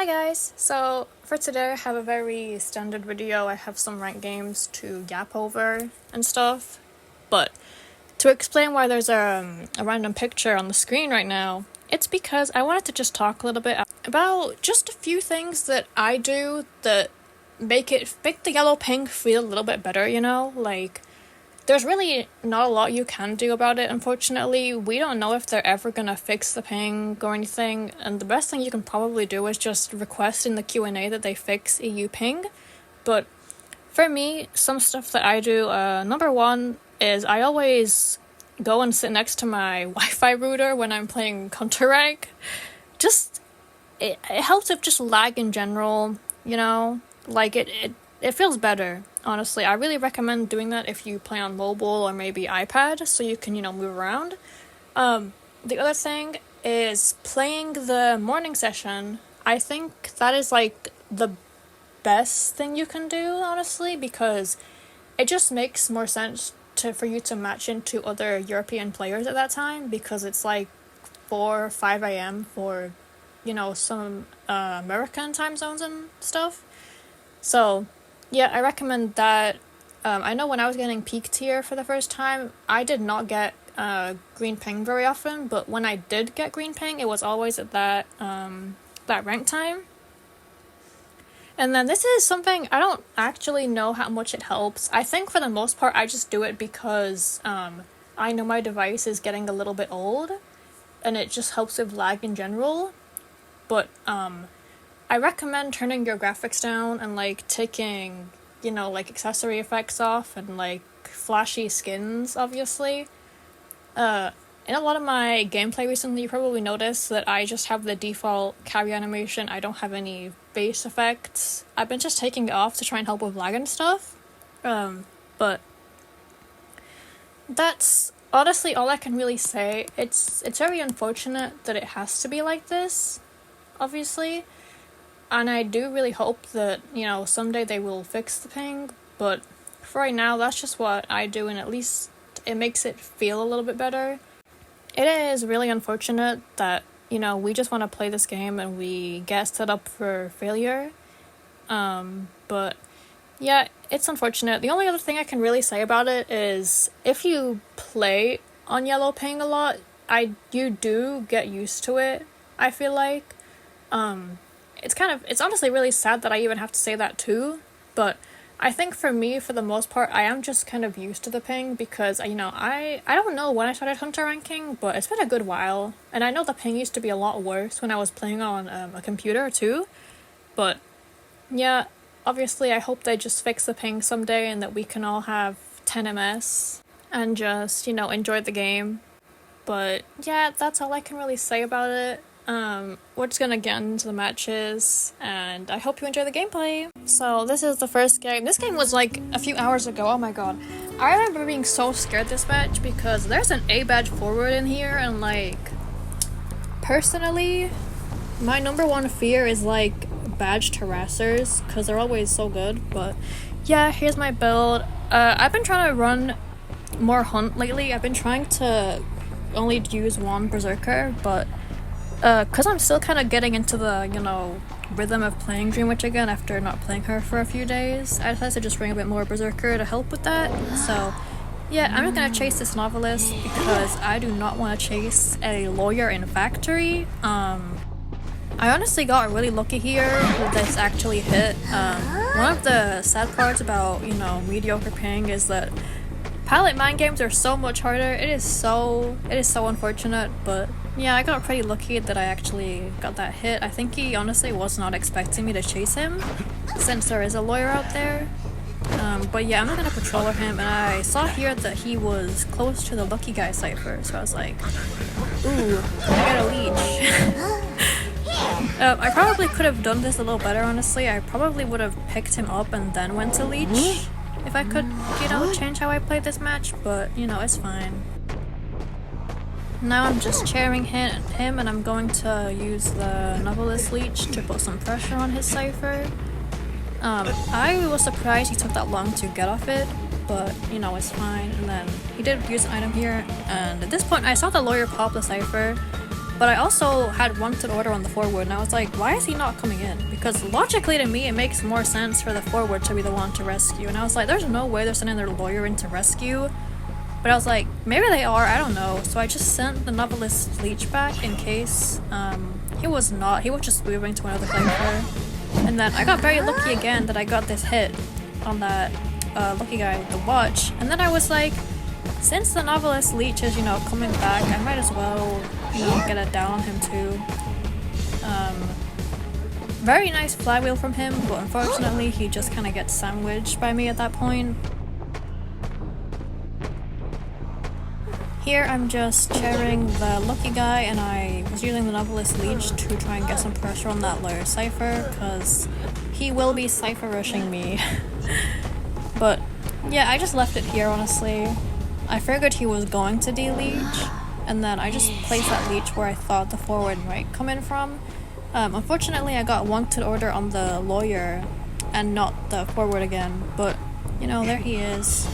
Hi guys! So for today I have a very standard video. I have some ranked games to gap over and stuff. But to explain why there's a random picture on the screen right now, it's because I wanted to just talk a little bit about just a few things that I do that make the yellow ping feel a little bit better, you know? Like, there's really not a lot you can do about it, unfortunately. We don't know if they're ever gonna fix the ping or anything, and the best thing you can probably do is just request in the Q&A that they fix EU ping. But for me, some stuff that I do, number one is I always go and sit next to my Wi-Fi router when I'm playing Counter-Rank. It helps with just lag in general, you know? Like, it feels better, honestly. I really recommend doing that if you play on mobile or maybe iPad, so you can, move around. The other thing is playing the morning session. I think that is, the best thing you can do, honestly, because it just makes more sense for you to match into other European players at that time, because it's 4 or 5 a.m. for, some American time zones and stuff. So, yeah, I recommend that. I know when I was getting peak tier for the first time, I did not get green ping very often, but when I did get green ping, it was always at that rank time. And then this is something I don't actually know how much it helps. I think for the most part, I just do it because I know my device is getting a little bit old, and it just helps with lag in general. But I recommend turning your graphics down and taking, accessory effects off and flashy skins, obviously. In a lot of my gameplay recently, you probably noticed that I just have the default carry animation. I don't have any base effects. I've been just taking it off to try and help with lag and stuff. But that's honestly all I can really say. It's very unfortunate that it has to be like this, obviously. And I do really hope that, someday they will fix the ping, but for right now, that's just what I do, and at least it makes it feel a little bit better. It is really unfortunate that, we just want to play this game and we get set up for failure. But yeah, it's unfortunate. The only other thing I can really say about it is if you play on yellow ping a lot, you do get used to it, I feel like. It's honestly really sad that I even have to say that too, but I think for me, for the most part, I am just kind of used to the ping because, I don't know when I started hunter ranking, but it's been a good while, and I know the ping used to be a lot worse when I was playing on a computer too, but yeah, obviously I hope they just fix the ping someday and that we can all have 10 ms and just, enjoy the game. But yeah, that's all I can really say about it. We're just gonna get into the matches, and I hope you enjoy the gameplay. So this is the first game. This game was a few hours ago. Oh my god. I remember being so scared this match because there's an A badge forward in here, and personally, my number one fear is badge harassers because they're always so good. But yeah, here's my build. I've been trying to run more hunt lately. I've been trying to only use one berserker, but because I'm still kind of getting into the, rhythm of playing Dream Witch again after not playing her for a few days, I decided to just bring a bit more Berserker to help with that. So, yeah, I'm not going to chase this novelist because I do not want to chase a lawyer in Factory. I honestly got really lucky here with this actually hit. One of the sad parts about, mediocre ping is that pilot mind games are so much harder. It is so unfortunate, but yeah, I got pretty lucky that I actually got that hit. I think he honestly was not expecting me to chase him, since there is a lawyer out there. But yeah, I'm not gonna patroller him, and I saw here that he was close to the Lucky Guy cipher, so I was like, ooh, I got a leech. I probably could have done this a little better, honestly. I probably would have picked him up and then went to leech if I could, change how I played this match, but, it's fine. Now I'm just chairing him, and I'm going to use the Novelist Leech to put some pressure on his cipher. I was surprised he took that long to get off it, but, it's fine. And then he did use an item here, and at this point I saw the lawyer pop the cipher, but I also had wanted order on the forward, and I was like, why is he not coming in? Because logically to me, it makes more sense for the forward to be the one to rescue. And I was like, there's no way they're sending their lawyer in to rescue. But I was like, maybe they are, I don't know. So I just sent the novelist leech back in case. He was not, he was just moving to another cipher. And then I got very lucky again that I got this hit on that lucky guy with the watch. And then I was like, since the novelist leech is, you know, coming back, I might as well, you know, get it down on him too. Very nice flywheel from him, but unfortunately he just kind of gets sandwiched by me at that point. Here I'm just chairing the lucky guy, and I was using the novelist leech to try and get some pressure on that lawyer cipher, because he will be cipher rushing me. But yeah, I just left it here honestly. I figured he was going to de-leech, and then I just placed that leech where I thought the forward might come in from. Unfortunately I got wanted order on the lawyer and not the forward again, but you know, there he is.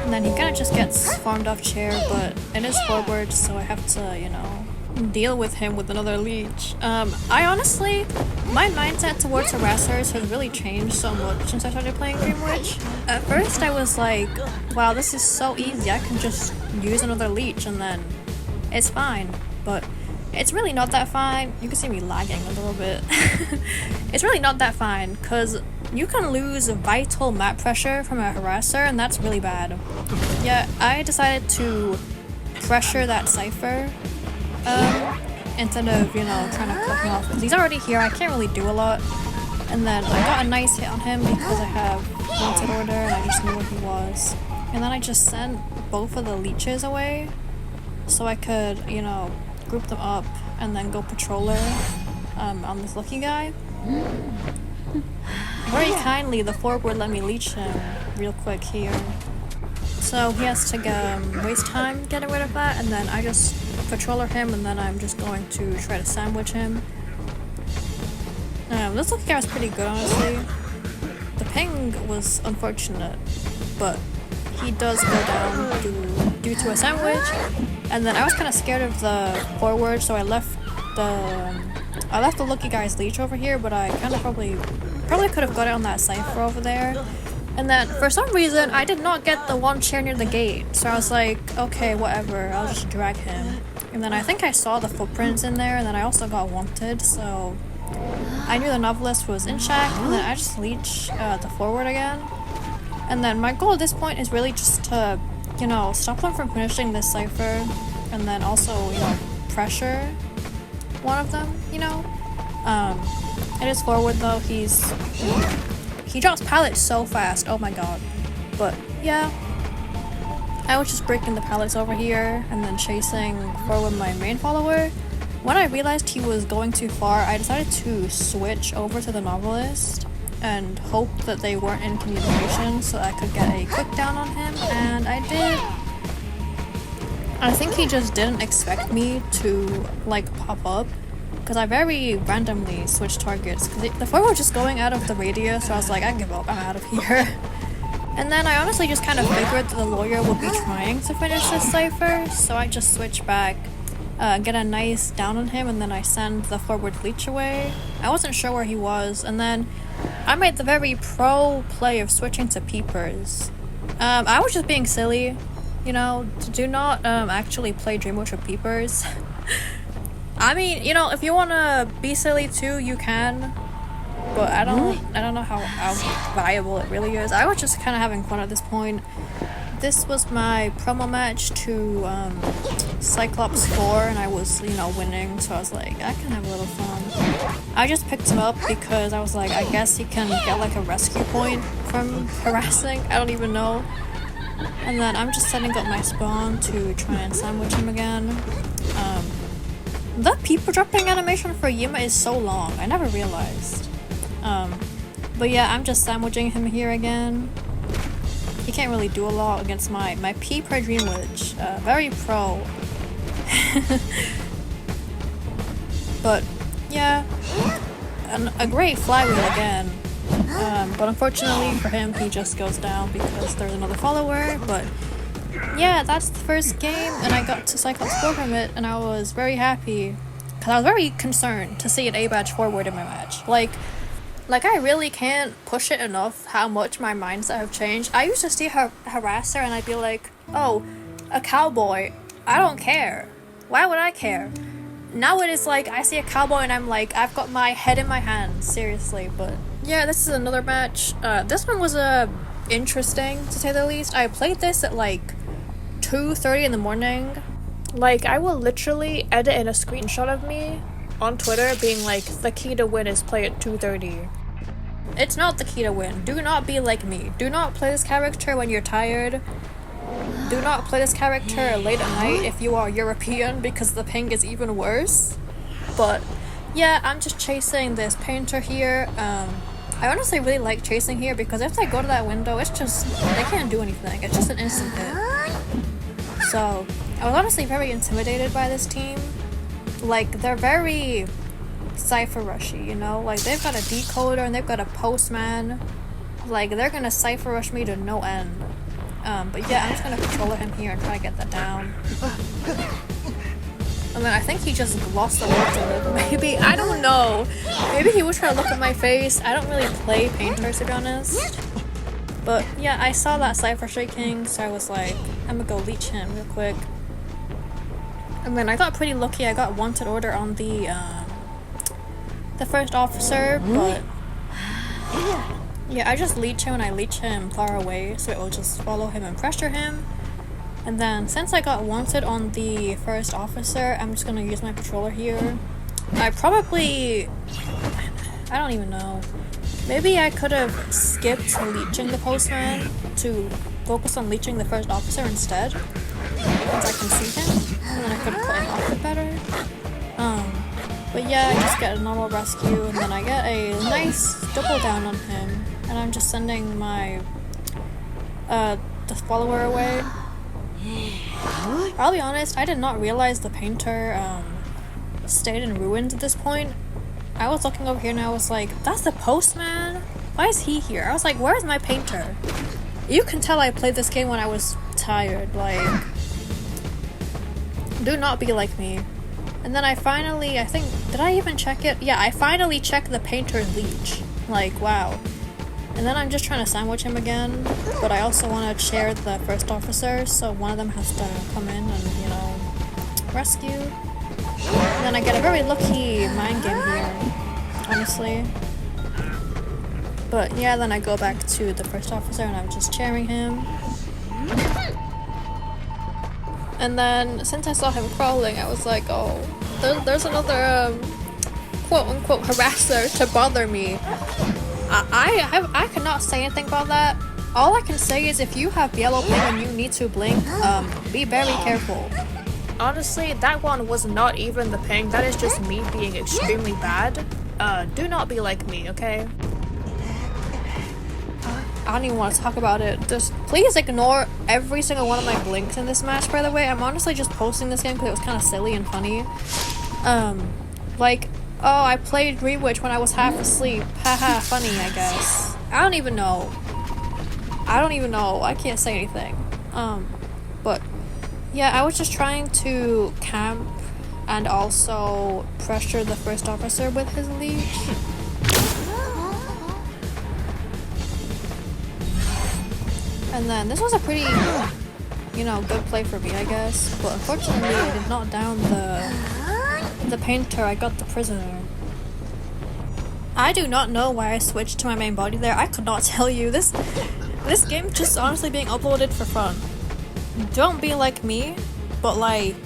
And then he kind of just gets farmed off chair, but it is forward, so I have to, you know, deal with him with another leech. I honestly, my mindset towards harassers has really changed so much since I started playing Dream Witch. At first I was like, wow, this is so easy, I can just use another leech and then it's fine. But it's really not that fine. You can see me lagging a little bit. It's really not that fine, because you can lose vital map pressure from a harasser, and that's really bad. Yeah, I decided to pressure that cipher instead of, you know, trying to cut him off, because he's already here, I can't really do a lot. And then I got a nice hit on him because I have wanted order and I just knew where he was. And then I just sent both of the leeches away so I could, you know, group them up and then go patroller on this lucky guy. Very kindly, the forward let me leech him real quick here. So he has to waste time getting rid of that, and then I just patroller him, and then I'm just going to try to sandwich him. This lucky guy was pretty good, honestly. The ping was unfortunate, but he does go down due to a sandwich. And then I was kind of scared of the forward, so I left the lucky guy's leech over here, but I kind of probably could have got it on that cipher over there. And then for some reason I did not get the one chair near the gate, so I was like, okay, whatever, I'll just drag him. And then I think I saw the footprints in there, and then I also got wanted, so I knew the novelist was in check, and then I just leech the forward again. And then my goal at this point is really just to, you know, stop them from finishing this cipher, and then also, you know, pressure one of them, you know. It is forward though, he drops pallets so fast, oh my god. But yeah, I was just breaking the pallets over here and then chasing forward my main follower. When I realized he was going too far, I decided to switch over to the novelist and hope that they weren't in communication so I could get a quick down on him, and I did. I think he just didn't expect me to like pop up, because I very randomly switched targets, because the forward was just going out of the radius, so I was like, I give up, I'm out of here. And then I honestly just kind of figured that the lawyer would be trying to finish this cipher, so I just switched back, get a nice down on him, and then I send the forward leech away. I wasn't sure where he was, and then I made the very pro play of switching to peepers. I was just being silly, you know, do not actually play Dream Witch with peepers. I mean, you know, if you wanna be silly too, you can, but I don't know how viable it really is. I was just kind of having fun at this point. This was my promo match to Cyclops 4, and I was, you know, winning, so I was like, I can have a little fun. I just picked him up because I was like, I guess he can get like a rescue point from harassing, I don't even know. And then I'm just setting up my spawn to try and sandwich him again. The people dropping animation for Yima is so long, I never realized. But yeah, I'm just sandwiching him here again. He can't really do a lot against my P per Dream Witch. Very pro. But yeah, a great flywheel again. But unfortunately for him, he just goes down because there's another follower. But yeah, that's the first game, and I got to Cyclops 4 from it, and I was very happy. because I was very concerned to see an A badge forward in my match. Like I really can't push it enough how much my mindset have changed. I used to see her harasser and I'd be like, oh, a cowboy, I don't care. Why would I care? Now it is like I see a cowboy and I'm like, I've got my head in my hands, seriously. But yeah, this is another match. This one was interesting to say the least. I played this at like 2:30 in the morning. Like I will literally edit in a screenshot of me on Twitter being like, the key to win is play at 2:30. It's not the key to win. Do not be like me. Do not play this character when you're tired. Do not play this character late at night if you are European, because the ping is even worse. But yeah, I'm just chasing this painter here. I honestly really like chasing here because if they go to that window, it's just, they can't do anything. It's just an instant hit. So I was honestly very intimidated by this team. Like, they're very cipher rushy, you know? Like, they've got a decoder and they've got a postman. Like, they're gonna cipher rush me to no end. But yeah, I'm just gonna controller him here and try to get that down. I mean, I think he just glossed the water. Maybe, I don't know. Maybe he was trying to look at my face. I don't really play painters, to be honest. But yeah, I saw that cipher shaking, so I was like, I'm gonna go leech him real quick. And then I got pretty lucky. I got wanted order on the first officer, but yeah, I just leech him and I leech him far away, so it will just follow him and pressure him. And then since I got wanted on the first officer, I'm just gonna use my patroller here. I don't even know. Maybe I could have skipped leeching the postman to focus on leeching the first officer instead, since I can see him, and then I could have put him off it better. But yeah, I just get a normal rescue, and then I get a nice double down on him, and I'm just sending my the follower away. I'll be honest, I did not realize the painter stayed in ruins at this point. I was looking over here and I was like, that's the postman? Why is he here? I was like, where's my painter? You can tell I played this game when I was tired, like, do not be like me. And then I finally, I think, did I even check it? Yeah, I finally checked the painter's leech. Like, wow. And then I'm just trying to sandwich him again, but I also want to share the first officer, so one of them has to come in and, you know, rescue. And then I get a very lucky mind game here, honestly. But yeah, then I go back to the first officer and I'm just cheering him. And then since I saw him crawling, I was like, oh, there's another quote-unquote harasser to bother me. I cannot say anything about that. All I can say is if you have yellow ping and you need to blink, be very careful. Honestly, that one was not even the ping. That is just me being extremely bad. Do not be like me, okay? I don't even want to talk about it. Just please ignore every single one of my blinks in this match, by the way. I'm honestly just posting this game because it was kind of silly and funny. Like, oh, I played Green Witch when I was half asleep. Haha, funny, I guess. I don't even know. I can't say anything. But yeah, I was just trying to camp and also pressure the first officer with his leash. And then this was a pretty, you know, good play for me, I guess. But unfortunately, I did not down the painter. I got the prisoner. I do not know why I switched to my main body there. I could not tell you. This game just honestly being uploaded for fun. Don't be like me, but like,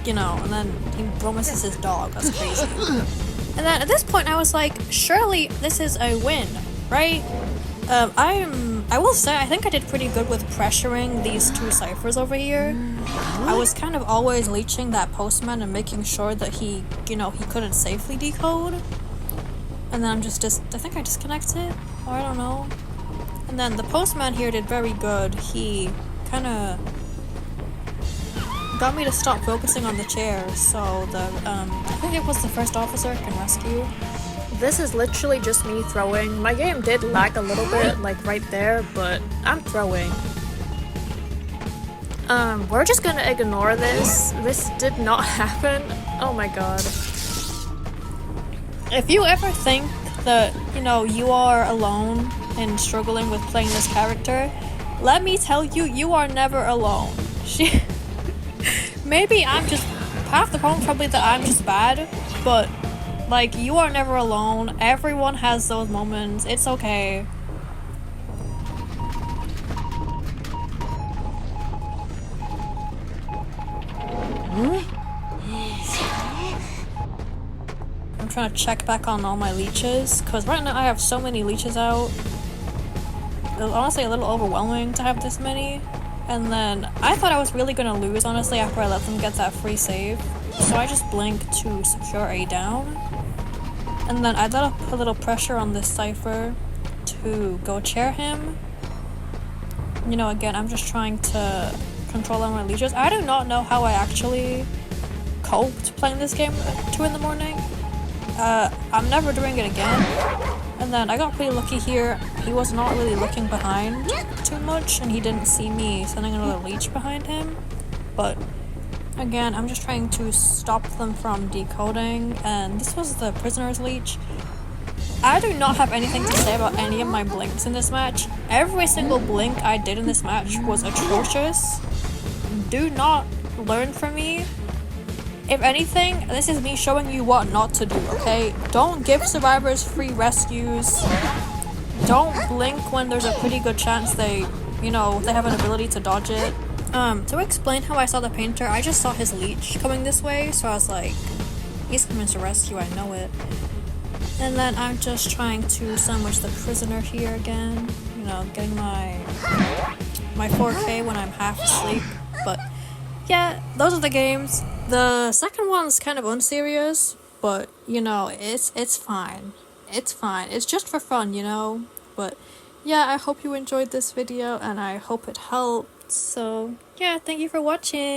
you know, and then he promises his dog. That's crazy. And then at this point I was like, surely this is a win, right? I will say I think I did pretty good with pressuring these two ciphers over here. I was kind of always leeching that postman and making sure that he, you know, he couldn't safely decode. And then I think I disconnected, or I don't know. And then the postman here did very good. He kind of got me to stop focusing on the chair, so I think it was the first officer I can rescue. This is literally just me throwing. My game did lag a little bit, like right there, but I'm throwing. We're just gonna ignore this. This did not happen. Oh my god. If you ever think that, you are alone and struggling with playing this character, let me tell you, you are never alone. Maybe I'm just, half the problem probably that I'm just bad, but, like, you are never alone. Everyone has those moments. It's okay. I'm trying to check back on all my leeches, because right now I have so many leeches out. It was honestly a little overwhelming to have this many. And then I thought I was really gonna lose, honestly, after I let them get that free save. So I just blinked to secure a down. And then I let up a little pressure on this Cypher to go chair him. Again, I'm just trying to control all my leeches. I do not know how I actually coped playing this game at 2 in the morning. I'm never doing it again. And then I got pretty lucky here. He was not really looking behind too much, and he didn't see me sending another leech behind him. But again, I'm just trying to stop them from decoding, and this was the prisoner's leech. I do not have anything to say about any of my blinks in this match. Every single blink I did in this match was atrocious. Do not learn from me. If anything, this is me showing you what not to do, okay? Don't give survivors free rescues. Don't blink when there's a pretty good chance they have an ability to dodge it. To explain how I saw the painter, I just saw his leech coming this way, so I was like, he's coming to rescue, I know it. And then I'm just trying to sandwich the prisoner here again, getting my 4K when I'm half asleep, but yeah, those are the games. The second one's kind of unserious, but it's fine. It's fine. It's just for fun, But yeah, I hope you enjoyed this video and I hope it helped. So yeah, thank you for watching.